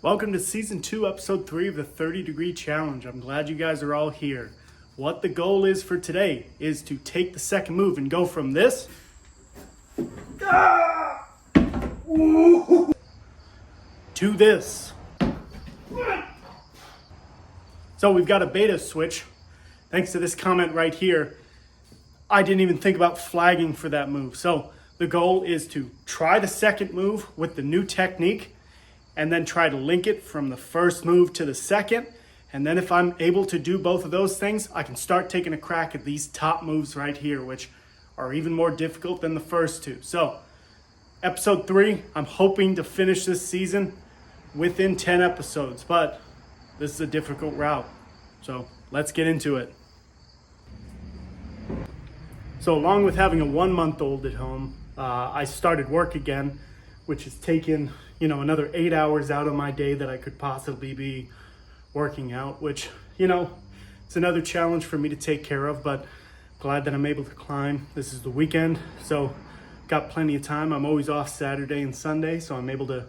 Welcome to Season 2, Episode 3 of the 30-Degree Challenge. I'm glad you guys are all here. What the goal is for today is to take the second move and go from this to this. So we've got a beta switch. Thanks to this comment right here, I didn't even think about flagging for that move. So the goal is to try the second move with the new technique and then try to link it from the first move to the second. And then if I'm able to do both of those things, I can start taking a crack at these top moves right here, which are even more difficult than the first two. So episode 3, I'm hoping to finish this season within 10 episodes, but this is a difficult route. So let's get into it. So along with having a 1-month-old at home, I started work again, which has taken, another 8 hours out of my day that I could possibly be working out, which, it's another challenge for me to take care of, but glad that I'm able to climb. This is the weekend, so got plenty of time. I'm always off Saturday and Sunday, so I'm able to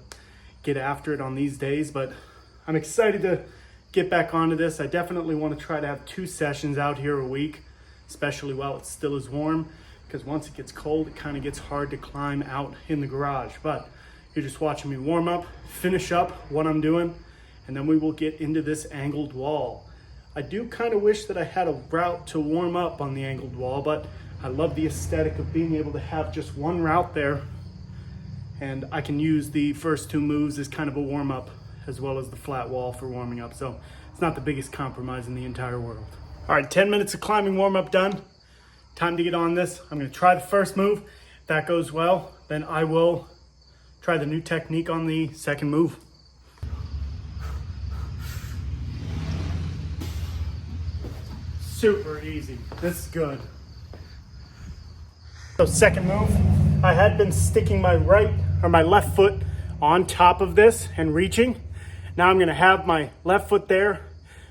get after it on these days, but I'm excited to get back onto this. I definitely want to try to have 2 sessions out here a week, especially while it still is warm, because once it gets cold, it kind of gets hard to climb out in the garage. But you're just watching me warm up, finish up what I'm doing, and then we will get into this angled wall. I do kind of wish that I had a route to warm up on the angled wall, but I love the aesthetic of being able to have just one route there, and I can use the first 2 moves as kind of a warm up as well as the flat wall for warming up. So it's not the biggest compromise in the entire world. All right, 10 minutes of climbing warm up done. Time to get on this. I'm gonna try the first move. If that goes well, then I will try the new technique on the second move. Super easy. This is good. So second move, I had been sticking my left foot on top of this and reaching. Now I'm gonna have my left foot there.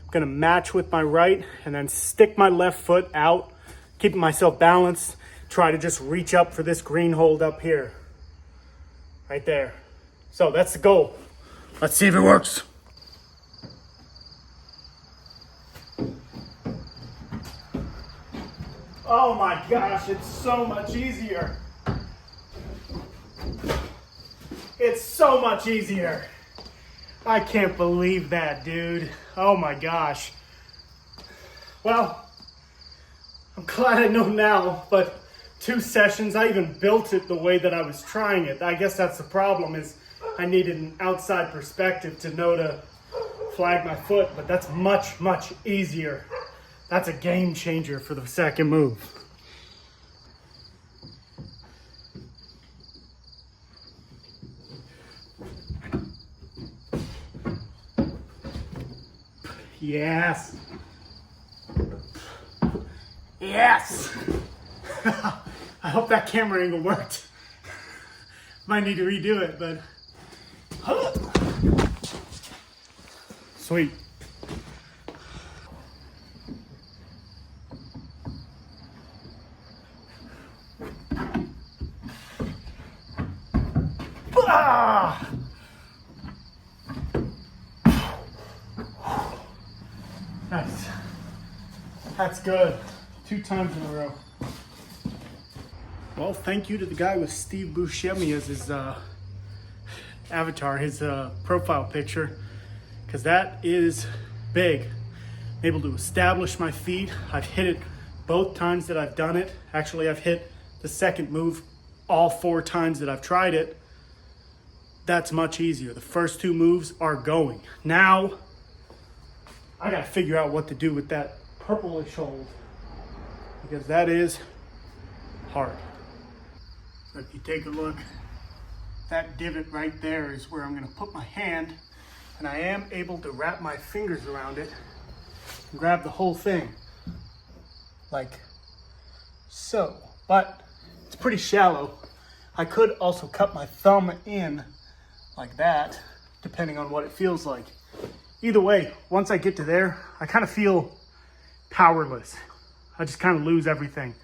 I'm gonna match with my right and then stick my left foot out, keeping myself balanced. Try to just reach up for this green hold up here. Right there. So that's the goal. Let's see if it works. Oh my gosh, it's so much easier. It's so much easier. I can't believe that, dude. Oh my gosh. Well, I'm glad I know now, but 2 sessions, I even built it the way that I was trying it. I guess that's the problem, is I needed an outside perspective to know to flag my foot, but that's much, much easier. That's a game changer for the second move. Yes. Yes. I hope that camera angle worked. Might need to redo it, but sweet. Ah! Nice. That's good. 2 times in a row. Well, thank you to the guy with Steve Buscemi as his avatar, his profile picture, because that is big. I'm able to establish my feet. I've hit it both times that I've done it. Actually, I've hit the second move all 4 times that I've tried it. That's much easier. The first 2 moves are going. Now, I gotta figure out what to do with that purplish hold, because that is hard. So if you take a look, that divot right there is where I'm gonna put my hand, and I am able to wrap my fingers around it and grab the whole thing, like so. But it's pretty shallow. I could also cut my thumb in like that, depending on what it feels like. Either way, once I get to there, I kind of feel powerless. I just kind of lose everything.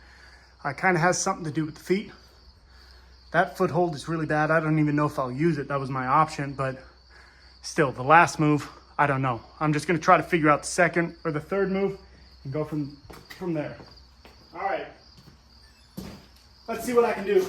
It kind of has something to do with the feet. That foothold is really bad. I don't even know if I'll use it. That was my option, but still, the last move, I don't know. I'm just gonna try to figure out the second or the third move and go from there. All right, let's see what I can do.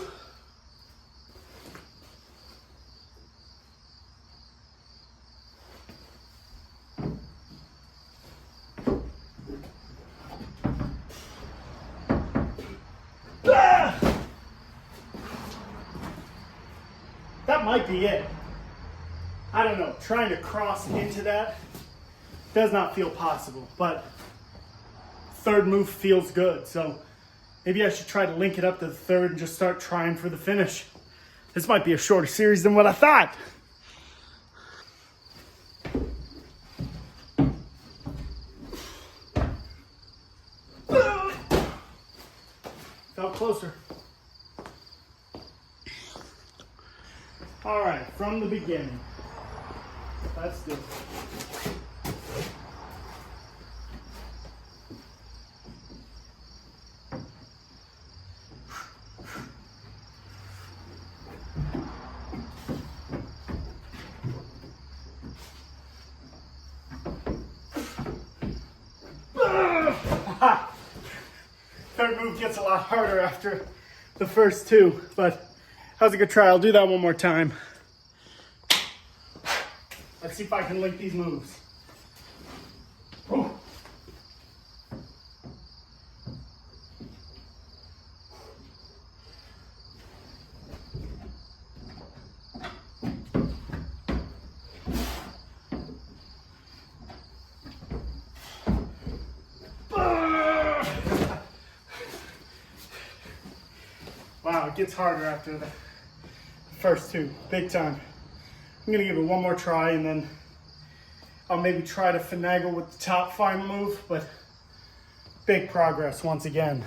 That might be it. I don't know, trying to cross into that does not feel possible, but third move feels good. So maybe I should try to link it up to the third and just start trying for the finish. This might be a shorter series than what I thought. Felt closer. All right, from the beginning. Let's do it. Third move gets a lot harder after the first two, but that was a good try. I'll do that one more time. Let's see if I can link these moves. Ooh. Wow, it gets harder after the first two, big time. I'm gonna give it one more try and then I'll maybe try to finagle with the top final move, but big progress once again.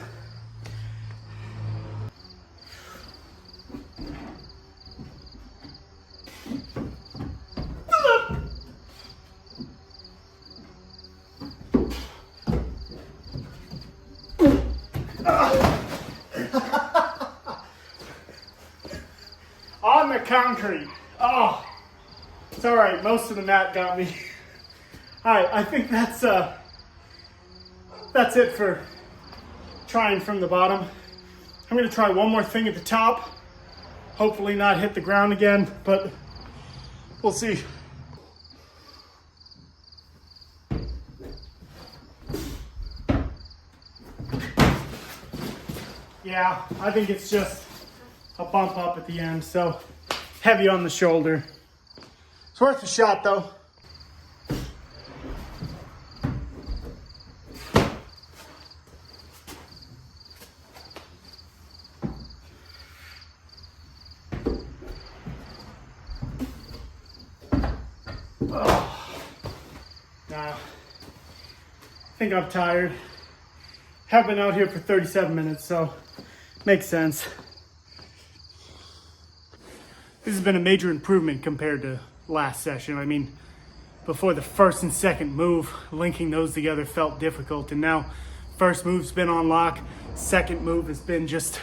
On the concrete. Oh, it's all right. Most of the mat got me. All right, I think that's it for trying from the bottom. I'm gonna try one more thing at the top. Hopefully not hit the ground again, but we'll see. Yeah, I think it's just a bump up at the end, so heavy on the shoulder. It's worth a shot though. Now, I think I'm tired. Have been out here for 37 minutes, so makes sense. This has been a major improvement compared to last session. I mean, before the first and second move, linking those together felt difficult, and now first move's been on lock, second move has been just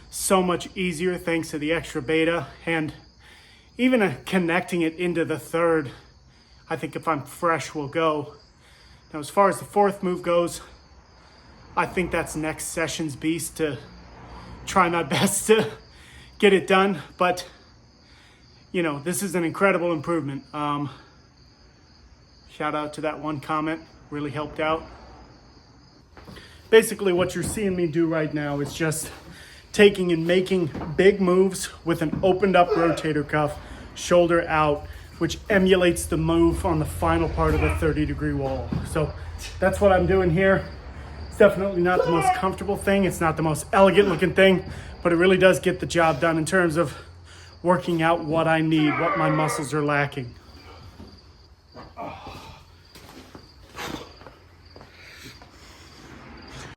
so much easier thanks to the extra beta, and even connecting it into the third, I think if I'm fresh, will go. Now, as far as the fourth move goes, I think that's next session's beast to try my best to get it done, but you know, this is an incredible improvement. Shout out to that one comment, really helped out. Basically what you're seeing me do right now is just taking and making big moves with an opened up rotator cuff, shoulder out, which emulates the move on the final part of the 30-degree wall. So that's what I'm doing here. It's definitely not the most comfortable thing. It's not the most elegant looking thing, but it really does get the job done in terms of working out what I need, what my muscles are lacking.